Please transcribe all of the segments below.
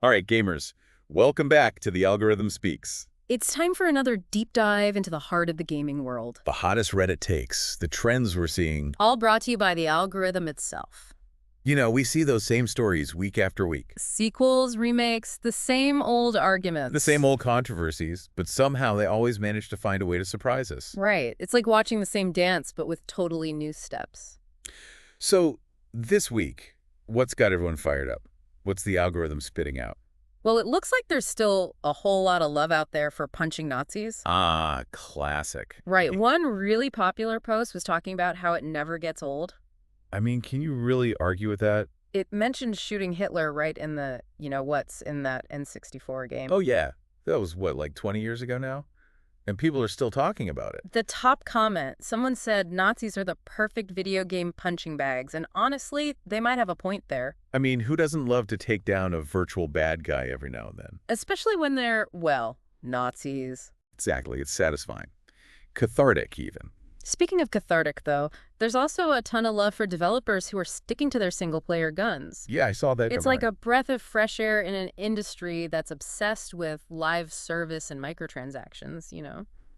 All right, gamers, welcome back to The Algorithm Speaks. It's time for another deep dive into the heart of the gaming world. The hottest Reddit takes, the trends we're seeing. All brought to you by the algorithm itself. We see those same stories week after week. Sequels, remakes, the same old The arguments. same old controversies, but somehow they always manage to find a way to surprise us. Right. It's like watching the same dance, but with totally new steps. So, this week, what's got everyone fired up? What's the algorithm spitting out? Well, it looks like there's still a whole lot of love out there for punching Nazis. Ah, classic. Right. One really popular post was talking about how it never gets old. I mean, can you really argue with that? It mentioned shooting Hitler right in the, what's in that N64 game. Oh, yeah. That was, what, like 20 years ago now? And people are still talking about it. The top comment, someone said Nazis are the perfect video game punching bags, and honestly, they might have a point there. I mean, who doesn't love to take down a virtual bad guy every now and then? Especially when they're, well, Nazis. Exactly, it's satisfying. Cathartic, even. Speaking of cathartic, though, there's also a ton of love for developers who are sticking to their single-player guns. Yeah, I saw that. It's like a breath of fresh air in an industry that's obsessed with live service and microtransactions.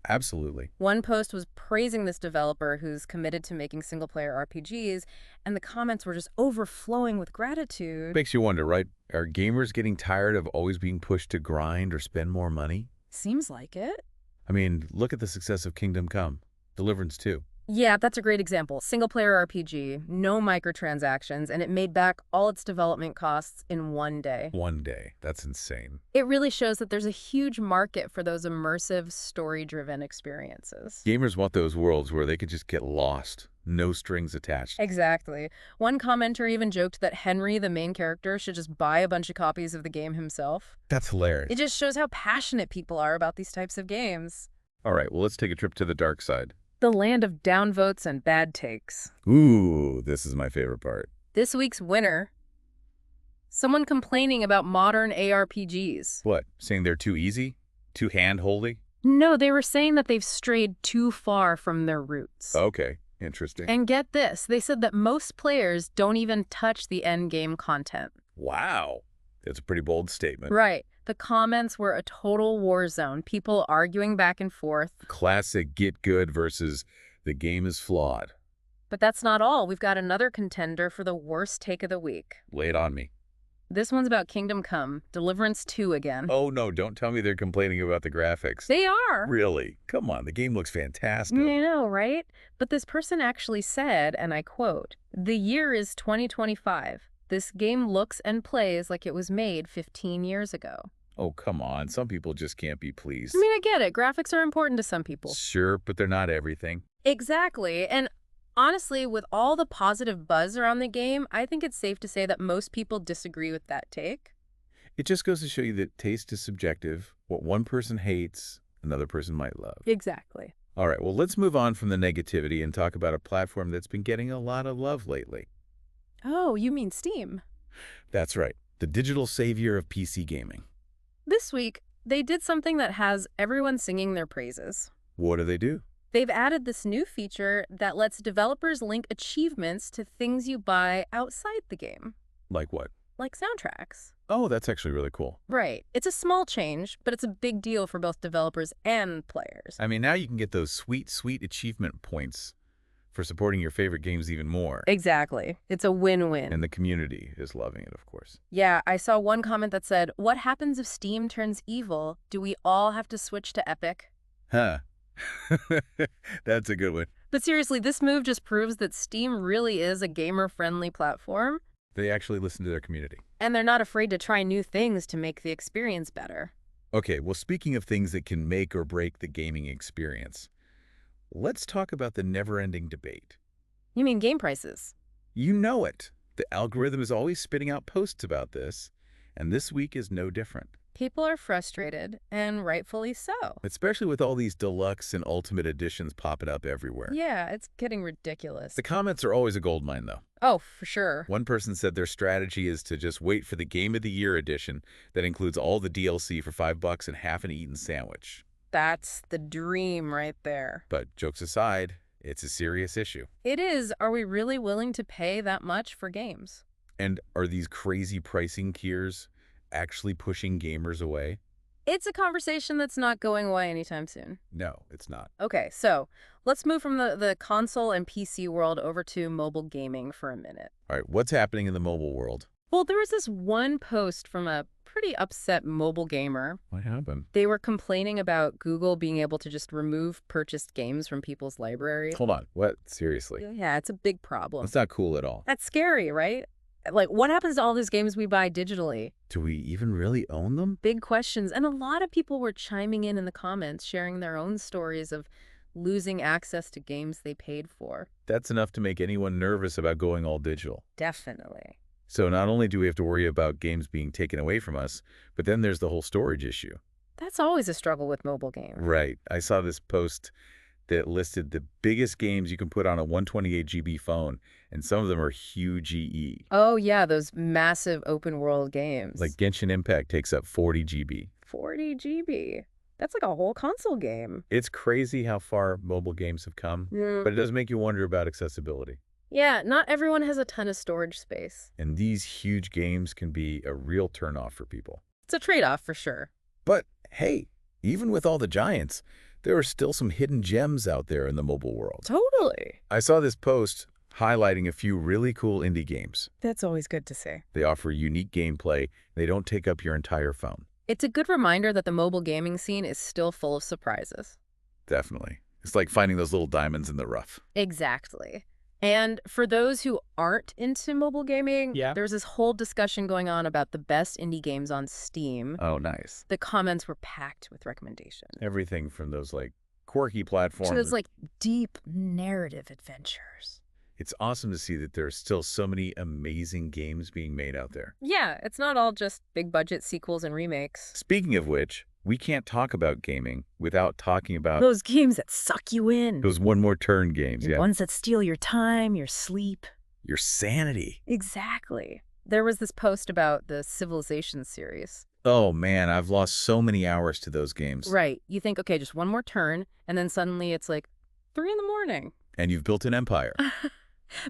Absolutely. One post was praising this developer who's committed to making single-player RPGs, and the comments were just overflowing with gratitude. Makes you wonder, right? Are gamers getting tired of always being pushed to grind or spend more money? Seems like it. I mean, look at the success of Kingdom Come Deliverance 2. Yeah, that's a great example. Single-player RPG, no microtransactions, and it made back all its development costs in one day. One day. That's insane. It really shows that there's a huge market for those immersive, story-driven experiences. Gamers want those worlds where they could just get lost, no strings attached. Exactly. One commenter even joked that Henry, the main character, should just buy a bunch of copies of the game himself. That's hilarious. It just shows how passionate people are about these types of games. All right, well, let's take a trip to the dark side. The land of downvotes and bad takes. Ooh, this is my favorite part. This week's winner. Someone complaining about modern ARPGs. What, saying they're too easy? Too hand-holdy? No, they were saying that they've strayed too far from their roots. Okay, interesting. And get this, they said that most players don't even touch the endgame content. Wow. That's a pretty bold statement. Right. The comments were a total war zone, people arguing back and forth. Classic get good versus the game is flawed. But that's not all. We've got another contender for the worst take of the week. Lay it on me. This one's about Kingdom Come Deliverance 2 again. Oh, no, don't tell me they're complaining about the graphics. They are. Really? Come on, the game looks fantastic. I know, right? But this person actually said, and I quote, "The year is 2025. This game looks and plays like it was made 15 years ago." Oh, come on. Some people just can't be pleased. I mean, I get it. Graphics are important to some people. Sure, but they're not everything. Exactly. And honestly, with all the positive buzz around the game, I think it's safe to say that most people disagree with that take. It just goes to show you that taste is subjective. What one person hates, another person might love. Exactly. All right, well, let's move on from the negativity and talk about a platform that's been getting a lot of love lately. Oh, you mean Steam? That's right, the digital savior of PC gaming. This week, they did something that has everyone singing their praises. What do they do? They've added this new feature that lets developers link achievements to things you buy outside the game, Like what? like soundtracks. Oh, that's actually really cool. Right. It's a small change, but it's a big deal for both developers and players. I mean, now you can get those sweet, sweet achievement points for supporting your favorite games even more. Exactly. It's a win-win. And the community is loving it, of course. Yeah, I saw one comment that said, "What happens if Steam turns evil? Do we all have to switch to Epic?" Huh. That's a good one. But seriously, this move just proves that Steam really is a gamer-friendly platform, They actually listen to their community. and they're not afraid to try new things to make the experience better. Okay, well, speaking of things that can make or break the gaming experience, let's talk about the never-ending debate. You mean game prices? You know it. The algorithm is always spitting out posts about this, and this week is no different. People are frustrated, and rightfully so. Especially with all these deluxe and ultimate editions popping up everywhere. Yeah, it's getting ridiculous. The comments are always a goldmine, though. Oh, for sure. One person said their strategy is to just wait for the Game of the Year edition that includes all the DLC for $5 and half an eaten sandwich. That's the dream right there. But jokes aside, it's a serious issue. It is. Are we really willing to pay that much for games? And are these crazy pricing tiers actually pushing gamers away? It's a conversation that's not going away anytime soon. No, it's not. Okay, so let's move from the console and PC world over to mobile gaming for a minute. All right, what's happening in the mobile world? Well, there was this one post from a pretty upset mobile gamer. What happened? They were complaining about Google being able to just remove purchased games from people's libraries. Hold on. What? Seriously? Yeah, it's a big problem. That's not cool at all. That's scary, right? Like, what happens to all these games we buy digitally? Do we even really own them? Big questions. And a lot of people were chiming in the comments, sharing their own stories of losing access to games they paid for. That's enough to make anyone nervous about going all digital. Definitely. So not only do we have to worry about games being taken away from us, but then there's the whole storage issue. That's always a struggle with mobile games. Right. I saw this post that listed the biggest games you can put on a 128 GB phone, and some of them are huge EE. Oh, yeah, those massive open world games. Like Genshin Impact takes up 40 GB. 40 GB. That's like a whole console game. It's crazy how far mobile games have come, but it does make you wonder about accessibility. Yeah, not everyone has a ton of storage space. And these huge games can be a real turnoff for people. It's a trade-off for sure. But hey, even with all the giants, there are still some hidden gems out there in the mobile world. Totally. I saw this post highlighting a few really cool indie games. That's always good to see. They offer unique gameplay. They don't take up your entire phone. It's a good reminder that the mobile gaming scene is still full of surprises. Definitely. It's like finding those little diamonds in the rough. Exactly. And for those who aren't into mobile gaming, Yeah. there's this whole discussion going on about the best indie games on Steam. Oh, nice. The comments were packed with recommendations. Everything from those like quirky platforms. To those like deep narrative adventures. It's awesome to see that there are still so many amazing games being made out there. Yeah, it's not all just big budget sequels and remakes. Speaking of which, we can't talk about gaming without talking about Those games that suck you in. those one more turn games. The Yeah. ones that steal your time, your sleep. Your sanity. Exactly. There was this post about the Civilization series. Oh man, I've lost so many hours to those games. Right. You think, okay, just one more turn, and then suddenly it's like 3 a.m. And you've built an empire.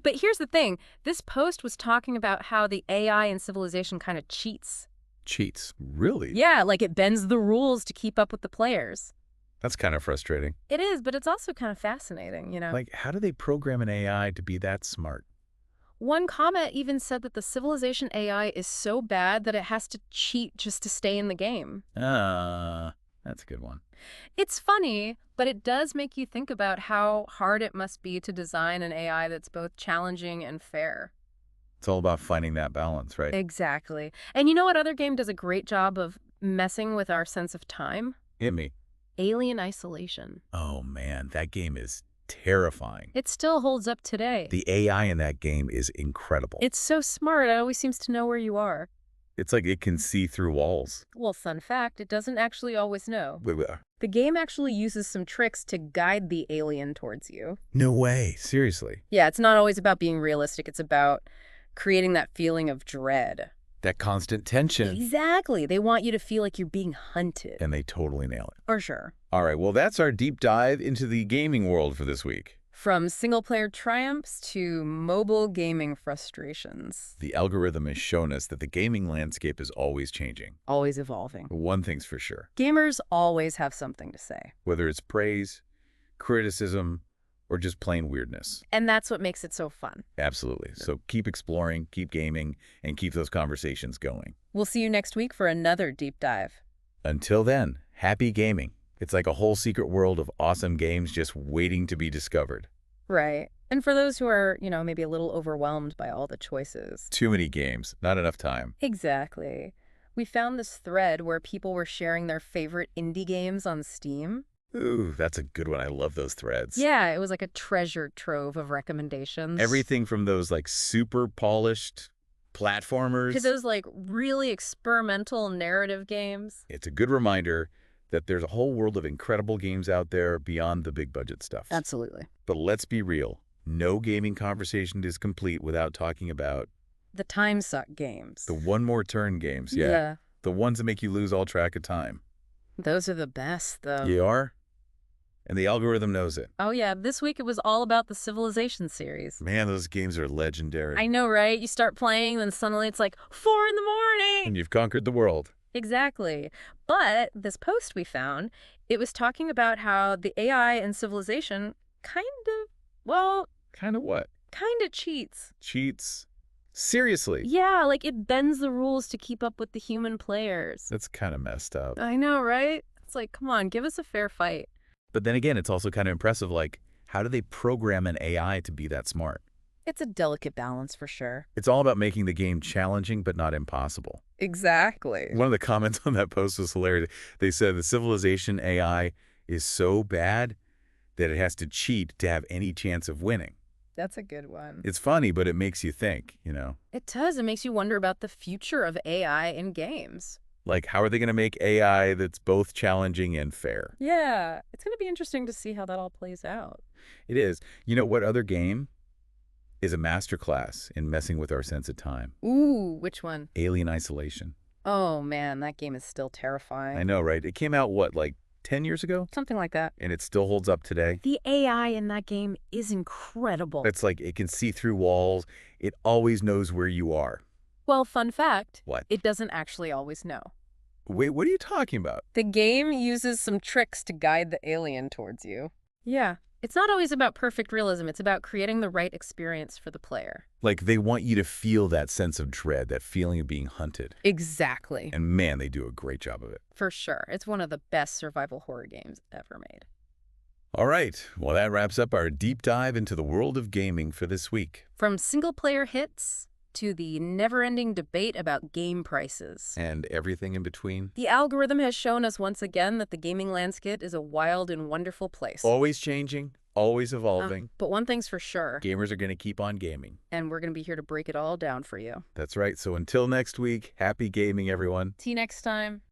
But here's the thing. This post was talking about how the AI in Civilization kind of cheats. Cheats. Really? Yeah, like it bends the rules to keep up with the players. That's kind of frustrating. It is, but it's also kind of fascinating, you know? Like, how do they program an AI to be that smart? One comment even said that the Civilization AI is so bad that it has to cheat just to stay in the game. That's a good one. It's funny, but it does make you think about how hard it must be to design an AI that's both challenging and fair. It's all about finding that balance, right? Exactly. And you know what other game does a great job of messing with our sense of time? Hit me. Alien Isolation. Oh man, that game is terrifying. It still holds up today. The AI in that game is incredible. It's so smart, it always seems to know where you are. It's like it can see through walls. Well, fun fact, it doesn't actually always know. Wait. The game actually uses some tricks to guide the alien towards you. No way. Seriously. Yeah, it's not always about being realistic. It's about creating that feeling of dread. That constant tension. Exactly. They want you to feel like you're being hunted. And they totally nail it. For sure. All right, well, that's our deep dive into the gaming world for this week. From single-player triumphs to mobile gaming frustrations. The algorithm has shown us that the gaming landscape is always changing. Always evolving. One thing's for sure. Gamers always have something to say. Whether it's praise, criticism, or just plain weirdness. And that's what makes it so fun. Absolutely. So keep exploring, keep gaming, and keep those conversations going. We'll see you next week for another deep dive. Until then, happy gaming. It's like a whole secret world of awesome games just waiting to be discovered. Right. And for those who are, maybe a little overwhelmed by all the choices. Too many games, not enough time. Exactly. We found this thread where people were sharing their favorite indie games on Steam. Ooh, that's a good one. I love those threads. Yeah, it was like a treasure trove of recommendations. Everything from those like super polished platformers. To those like really experimental narrative games. It's a good reminder that there's a whole world of incredible games out there beyond the big budget stuff. Absolutely. But let's be real. No gaming conversation is complete without talking about the time suck games. the one more turn games. Yeah. The ones that make you lose all track of time. Those are the best, though. You are? And the algorithm knows it. Oh yeah, this week it was all about the Civilization series. Man, those games are I legendary. know, right? You start playing, then suddenly it's like 4 in the morning. And you've conquered the world. Exactly. But this post we found, it was talking about how the AI in Civilization kind of, well, Kind of what? kind of cheats. Cheats? Seriously? Yeah, like it bends the rules to keep up with the human players. That's kind of messed up. I know, right? It's like, come on, give us a fair fight. But then again, it's also kind of impressive, like, how do they program an AI to be that smart? It's a delicate balance for sure. It's all about making the game challenging but not impossible. Exactly. One of the comments on that post was hilarious. They said the Civilization AI is so bad that it has to cheat to have any chance of winning. That's a good one. It's funny, but it makes you think, It does. It makes you wonder about the future of AI in games. Like, how are they going to make AI that's both challenging and fair? Yeah, it's going to be interesting to see how that all plays out. It is. You know what other game is a masterclass in messing with our sense of time? Ooh, which one? Alien Isolation. Oh man, that game is still terrifying. I know, right? It came out, what, like 10 years ago? Something like that. And it still holds up today. The AI in that game is incredible. It's like it can see through walls. It always knows where you are. Well, fun fact. What? It doesn't actually always know. Wait, what are you talking about? The game uses some tricks to guide the alien towards you. Yeah. It's not always about perfect realism. It's about creating the right experience for the player. Like, they want you to feel that sense of dread, that feeling of being hunted. Exactly. And man, they do a great job of it. For sure. It's one of the best survival horror games ever made. All right. Well, that wraps up our deep dive into the world of gaming for this week. From single-player hits to the never-ending debate about game prices. And everything in between. The algorithm has shown us once again that the gaming landscape is a wild and wonderful place. Always changing, always evolving. But one thing's for sure. Gamers are going to keep on gaming. And we're going to be here to break it all down for you. That's right. So until next week, happy gaming, everyone. See you next time.